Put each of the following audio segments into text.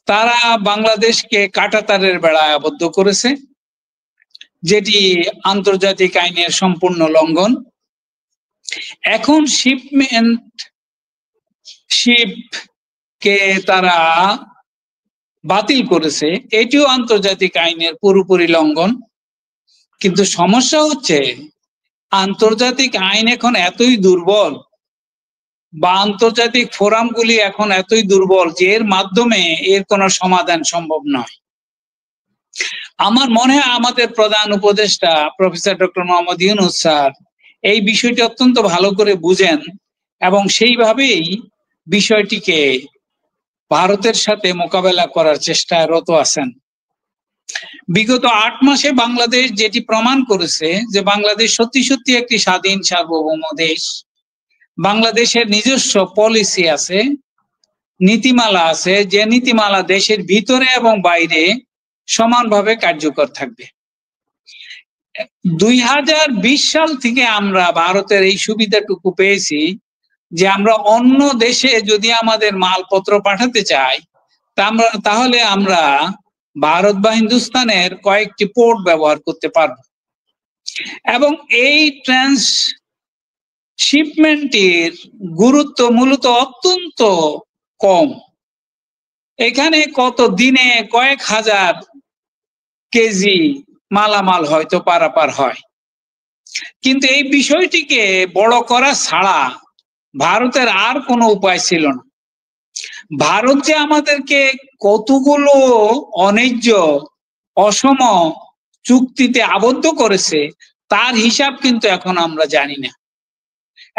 তারা বাংলাদেশকে কাঁটাতারের বেড়ায় আবদ্ধ করেছে, যেটি আন্তর্জাতিক আইনের সম্পূর্ণ লঙ্ঘন। এখন শিপকে তারা বাতিল করেছে, এটিও আন্তর্জাতিক আইনের পুরোপুরি লঙ্ঘন। কিন্তু সমস্যা হচ্ছে আন্তর্জাতিক আইন এখন এতই দুর্বল, বা আন্তর্জাতিক ফোরামগুলি এখন এতই দুর্বল যে এর মাধ্যমে এর কোনো সমাধান সম্ভব নয়। আমার মনে হয় আমাদের প্রধান উপদেষ্টা professor doctor Mohammad Yunus sir এই বিষয়টি অত্যন্ত ভালো করে বুঝেন এবং সেইভাবেই বিষয়টিকে ভারতের সাথে মোকাবেলা করার চেষ্টায় রত আছেন। বিগত 8 মাসে বাংলাদেশ যেটি প্রমাণ করেছে যে বাংলাদেশ সত্যি সত্যি একটি স্বাধীন সার্বভৌম দেশ। বাংলাদেশের নিজস্ব পলিসি আছে, নীতিমালা আছে, যে নীতিমালা দেশের ভিতরে এবং বাইরে সমানভাবে কার্যকর থাকবে। 2020 সাল থেকে আমরা ভারতের এই সুবিধাটুকু পেয়েছি যে আমরা অন্য দেশে যদি আমাদের মালপত্র পাঠাতে চাই তাহলে আমরা ভারত বা হিন্দুস্তানের কয়েকটি পোর্ট ব্যবহার করতে পারব এবং এই ট্রান্সশিপমেন্টের গুরুত্ব মূলত অত্যন্ত কম। এখানে কত দিনে কয়েক হাজার কেজি মালামাল হয়তো পারাপার হয়, কিন্তু এই বিষয়টিকে বড় করা ছাড়া ভারতের আর কোনো উপায় ছিল না। ভারত যে আমাদেরকে কতগুলো অন্যায্য অসম চুক্তিতে আবদ্ধ করেছে তার হিসাব কিন্তু এখন আমরা জানি না,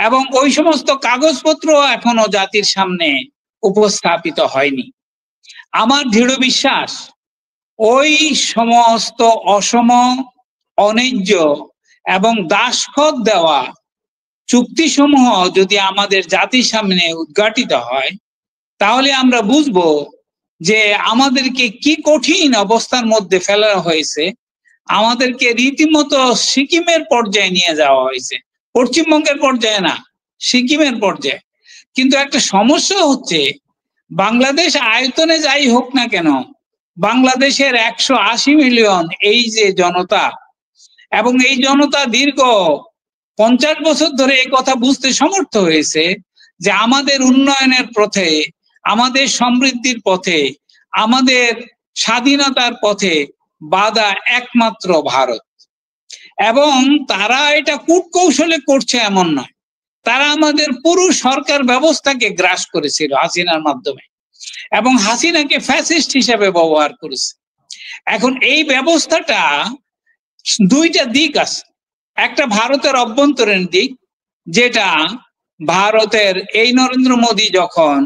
এবং ওই সমস্ত কাগজপত্র এখনো জাতির সামনে উপস্থাপিত হয়নি। আমার দৃঢ় বিশ্বাস ওই সমস্ত অসম, অন্যায্য এবং দাসখত দেওয়া চুক্তিসমূহ যদি আমাদের জাতির সামনে উদ্ঘাটিত হয় তাহলে আমরা বুঝবো যে আমাদেরকে কি কঠিন অবস্থার মধ্যে ফেলা হয়েছে। আমাদেরকে রীতিমতো সিকিমের পর্যায়ে নিয়ে যাওয়া হয়েছে, পশ্চিমবঙ্গের পর্যায়ে না, সিকিমের পর্যায়ে। কিন্তু একটা সমস্যা হচ্ছে বাংলাদেশ আয়তনে যাই হোক না কেন, বাংলাদেশের 180 মিলিয়ন এই যে জনতা, এবং এই জনতা দীর্ঘ 50 বছর ধরে এই কথা বুঝতে সমর্থ হয়েছে যে আমাদের উন্নয়নের পথে, আমাদের সমৃদ্ধির পথে, আমাদের স্বাধীনতার পথে বাধা একমাত্র ভারত। এবং তারা এটা কূটকৌশলে করছে এমন নয়, তারা আমাদের পুরো সরকার ব্যবস্থাকে গ্রাস করেছিল হাসিনার মাধ্যমে এবং হাসিনাকে ফ্যাসিস্ট হিসেবে ব্যবহার করেছে। এখন এই ব্যবস্থাটা দুইটা দিক আছে। একটা ভারতের অভ্যন্তরীণ দিক, যেটা ভারতের এই নরেন্দ্র মোদী যখন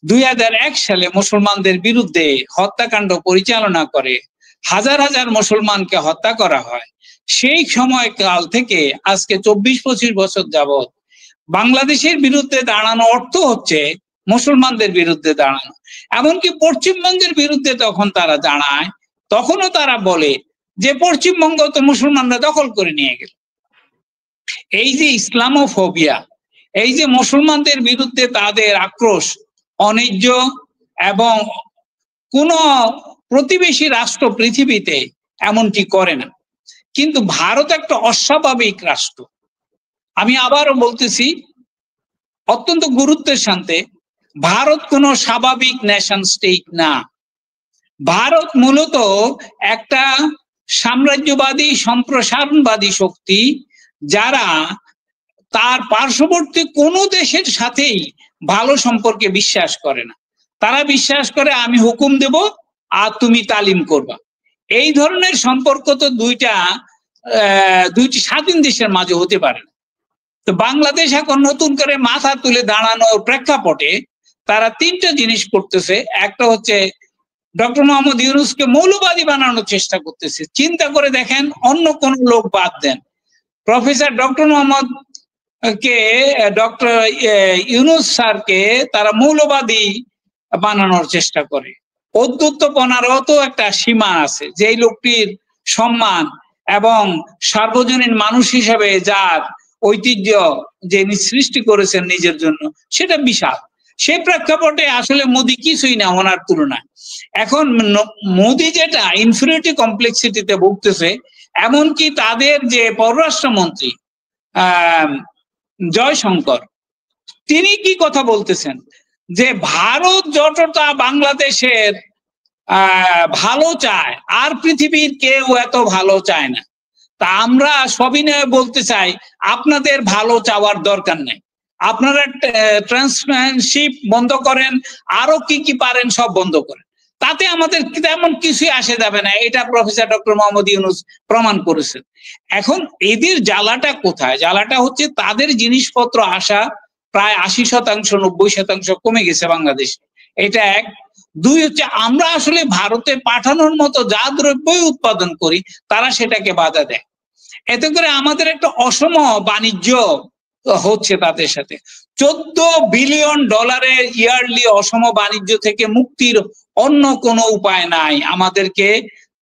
2001 সালে মুসলমানদের বিরুদ্ধে হত্যাকাণ্ড পরিচালনা করে, হাজার হাজার মুসলমানকে হত্যা করা হয়, সেই সময়কাল থেকে আজকে 24-25 বছর যাবৎ বাংলাদেশের বিরুদ্ধে দাঁড়ানো অর্থ হচ্ছে মুসলমানদের বিরুদ্ধে দাঁড়ানো। এমনকি পশ্চিমবঙ্গের বিরুদ্ধে তখন তারা দাঁড়ায়, তখনও তারা বলে যে পশ্চিমবঙ্গ তো মুসলমানরা দখল করে নিয়ে গেল। এই যে ইসলামোফোবিয়া, এই যে মুসলমানদের বিরুদ্ধে তাদের আক্রোশ, অন্যায্য, এবং কোন প্রতিবেশী রাষ্ট্র পৃথিবীতে এমনটি করে না। কিন্তু ভারত একটা অস্বাভাবিক রাষ্ট্র। আমি আবারও বলতেছি অত্যন্ত গুরুত্বের সাথে, ভারত কোনো স্বাভাবিক নেশন স্টেট না। ভারত মূলত একটা সাম্রাজ্যবাদী সম্প্রসারণবাদী শক্তি, যারা তার পার্শ্ববর্তী কোনো দেশের সাথেই ভালো সম্পর্কে বিশ্বাস করে না। তারা বিশ্বাস করে আমি হুকুম দেব আর তুমি তালিম করবা। এই ধরনের সম্পর্ক তো দুইটি স্বাধীন দেশের মাঝে হতে পারে না। তো বাংলাদেশ এখন নতুন করে মাথা তুলে দাঁড়ানোর প্রেক্ষাপটে তারা তিনটা জিনিস করতেছে। একটা হচ্ছে ডক্টর মোহাম্মদ ইউনূসকে মৌলবাদী বানানোর চেষ্টা করতেছে। চিন্তা করে দেখেন, অন্য কোন লোক বাদ দেন, professor doctor Mohammad doctor Yunus স্যারকে তারা মৌলবাদী বানানোর চেষ্টা করে। অদ্যুত্বপনারও তো একটা সীমা আছে, যে এই লোকটির সম্মান এবং সার্বজনীন মানুষ হিসেবে যার ঐতিহ্য যে সৃষ্টি করেছেন নিজের জন্য, সেটা বিশাল। সেই প্রেক্ষাপটে আসলে মোদি কিছুই না ওনার তুলনায়। এখন মোদি যেটা ইনফিরিয়রিটি কমপ্লেক্সিটিতে ভুগতেছে, এমনকি তাদের যে পররাষ্ট্রমন্ত্রী জয়শঙ্কর, তিনি কি কথা বলতেছেন যে ভারত যতটা বাংলাদেশের ভালো চায় আর পৃথিবীর কেউ এত ভালো চায় না। তা আমরা সবিনয়ে বলতে চাই আপনাদের ভালো চাওয়ার দরকার নেই, আপনারা ট্রান্সশিপ বন্ধ করেন, আরো কি কি পারেন সব বন্ধ করেন, তাতে আমাদের তেমন কিছুই আসে যাবে না। এটা প্রফেসর ডক্টর মোহাম্মদ ইউনূস প্রমাণ করেছেন। এখন এদের জ্বালাটা কোথায়? জ্বালাটা হচ্ছে তাদের জিনিসপত্র আসা প্রায় 80% 90% কমে গেছে বাংলাদেশে, এটা এক। দুই হচ্ছে আমরা আসলে ভারতে পাঠানোর মতো যা দ্রব্যই উৎপাদন করি তারা সেটাকে বাধা দেয়। এতে করে আমাদের একটা অসম বাণিজ্য হচ্ছে তাদের সাথে। $14 বিলিয়ন ইয়ারলি অসম বাণিজ্য থেকে মুক্তির অন্য কোনো উপায় নাই। আমাদেরকে